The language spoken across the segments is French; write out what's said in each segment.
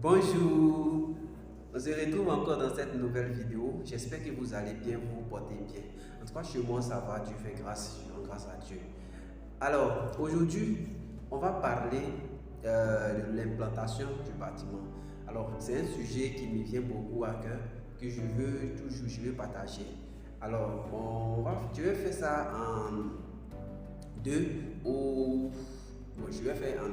Bonjour, on se retrouve encore dans cette nouvelle vidéo. J'espère que vous allez bien, vous vous portez bien. En tout cas, chez moi, ça va, Dieu fait grâce, je rends grâce à Dieu. Alors, aujourd'hui, on va parler de l'implantation du bâtiment. Alors, c'est un sujet qui me vient beaucoup à cœur, que je veux partager. Alors, je vais faire ça je vais faire en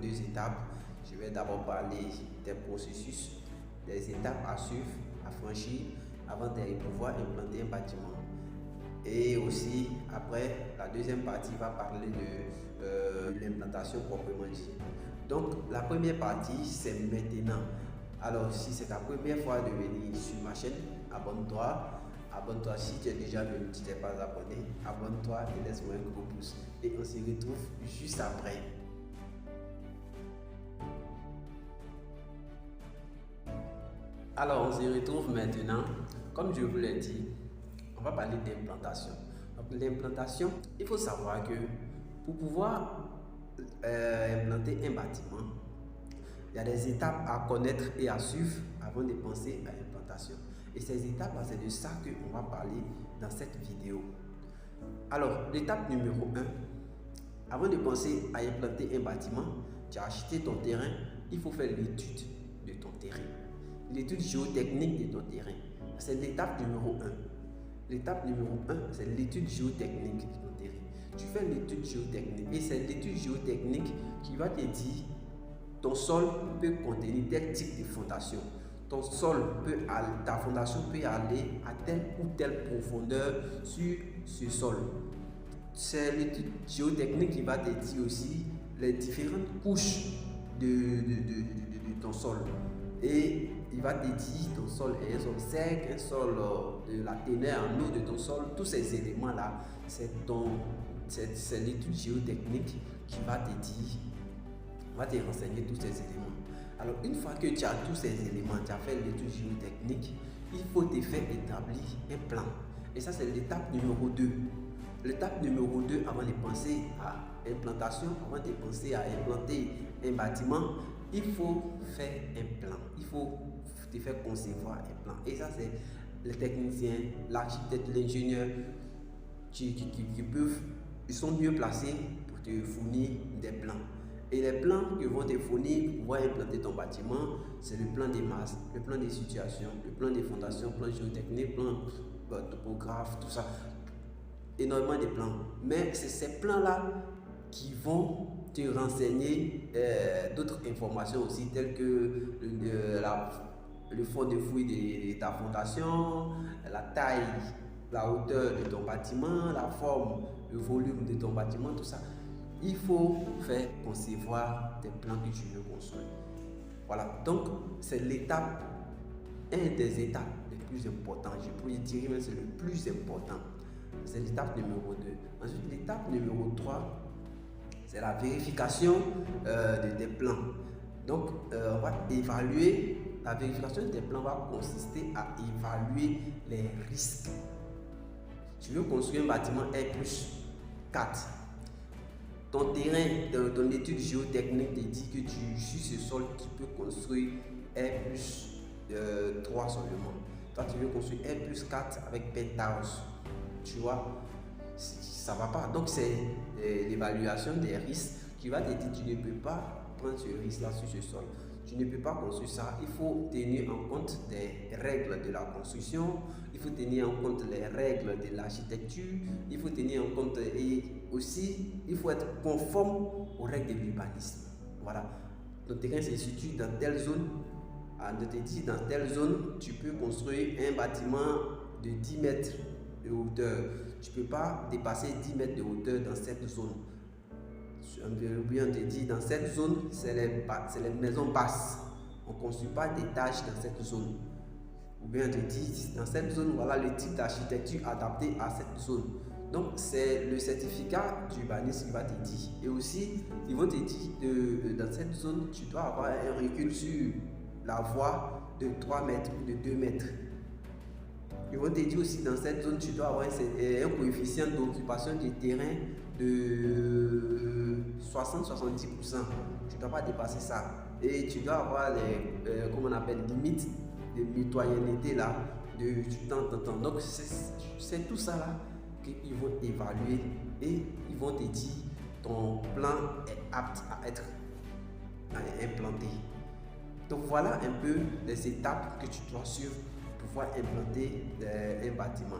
deux étapes. Je vais d'abord parler des processus, des étapes à suivre, à franchir avant de pouvoir implanter un bâtiment. Et aussi, après, la deuxième partie va parler de l'implantation proprement dit. Donc, la première partie, c'est maintenant. Alors, si c'est ta première fois de venir sur ma chaîne, abonne-toi. Abonne-toi si tu es déjà venu, tu n'es pas abonné. Abonne-toi et laisse-moi un gros pouce. Et on se retrouve juste après. Alors, on se retrouve maintenant. Comme je vous l'ai dit, on va parler d'implantation. Donc, l'implantation, il faut savoir que pour pouvoir implanter un bâtiment, il y a des étapes à connaître et à suivre avant de penser à l'implantation. Et ces étapes-là, c'est de ça qu'on va parler dans cette vidéo. Alors, l'étape numéro 1, avant de penser à implanter un bâtiment, tu as acheté ton terrain, il faut faire l'étude de ton terrain. L'étude géotechnique de ton terrain. C'est l'étape numéro 1. L'étape numéro 1, c'est l'étude géotechnique de ton terrain. Tu fais l'étude géotechnique et c'est l'étude géotechnique qui va te dire ton sol peut contenir tel type de fondation. Ta fondation peut aller à telle ou telle profondeur sur ce sol. C'est l'étude géotechnique qui va te dire aussi les différentes couches de ton sol. Et il va te dire ton sol est un sol sec, un sol de la teneur en eau de ton sol. Tous ces éléments-là, c'est l'étude géotechnique qui va te dire, va te renseigner tous ces éléments. Alors, une fois que tu as tous ces éléments, tu as fait l'étude géotechnique, il faut te faire établir un plan. Et ça, c'est l'étape numéro 2. L'étape numéro 2, avant de penser à implantation, avant de penser à implanter un bâtiment, il faut faire un plan. Il faut te faire concevoir un plan. Et ça, c'est les techniciens, l'architecte, l'ingénieur ils sont mieux placés pour te fournir des plans. Et les plans que vont te fournir pour pouvoir implanter ton bâtiment, c'est le plan des masses, le plan des situations, le plan des fondations, le plan géotechnique, le plan topographe, tout ça. Énormément de plans. Mais c'est ces plans-là qui vont te renseigner d'autres informations aussi, telles que le fond de fouille de ta fondation, la taille, la hauteur de ton bâtiment, la forme, le volume de ton bâtiment, tout ça. Il faut faire concevoir des plans que tu veux construire. Voilà, donc c'est l'étape, une des étapes les plus importantes. Je pourrais dire que c'est le plus important. C'est l'étape numéro 2. Ensuite, l'étape numéro 3, c'est la vérification des plans. Donc, on va évaluer, la vérification des plans va consister à évaluer les risques. Tu veux construire un bâtiment R+4. Ton terrain, ton étude géotechnique te dit que sur ce sol, tu peux construire R+3 seulement. Toi, tu veux construire R+4 avec penthouse. Tu vois, ça ne va pas. Donc, c'est l'évaluation des risques qui va te dire que tu ne peux pas prendre ce risque-là sur ce sol. Tu ne peux pas construire ça. Il faut tenir en compte des règles de la construction. Il faut tenir en compte les règles de l'architecture. Il faut tenir en compte et aussi, il faut être conforme aux règles de l'urbanisme. Voilà. Ton terrain se situe dans telle zone. On te dit dans telle zone, tu peux construire un bâtiment de 10 mètres de hauteur. Tu ne peux pas dépasser 10 mètres de hauteur dans cette zone. Ou bien on te dit dans cette zone, c'est les maisons basses. On ne construit pas d'étages dans cette zone. Ou bien on te dit dans cette zone, voilà le type d'architecture adapté à cette zone. Donc c'est le certificat d'urbanisme qui va te dire. Et aussi, ils vont te dire dans cette zone, tu dois avoir un recul sur la voie de 3 mètres ou de 2 mètres. Ils vont te dire aussi dans cette zone, tu dois avoir un coefficient d'occupation du terrain de 60-70%. Tu ne dois pas dépasser ça. et tu dois avoir les, comment on appelle, limites de mitoyenneté là, du temps en temps. Donc c'est tout ça là qu'ils vont évaluer et ils vont te dire ton plan est apte à être implanté. Donc voilà un peu les étapes que tu dois suivre pour pouvoir implanter un bâtiment.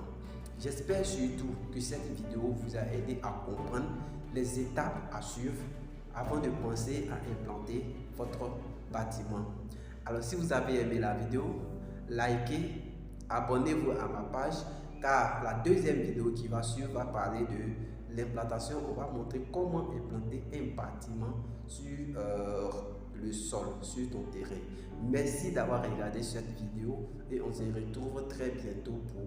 J'espère surtout que cette vidéo vous a aidé à comprendre les étapes à suivre avant de penser à implanter votre bâtiment. Alors si vous avez aimé la vidéo, likez, abonnez-vous à ma page car la deuxième vidéo qui va suivre va parler de l'implantation. On va montrer comment implanter un bâtiment sur le sol, sur ton terrain. Merci d'avoir regardé cette vidéo et on se retrouve très bientôt pour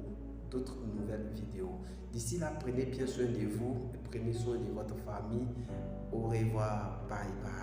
d'autres nouvelles vidéos. D'ici là, prenez bien soin de vous et prenez soin de votre famille. Au revoir, bye bye.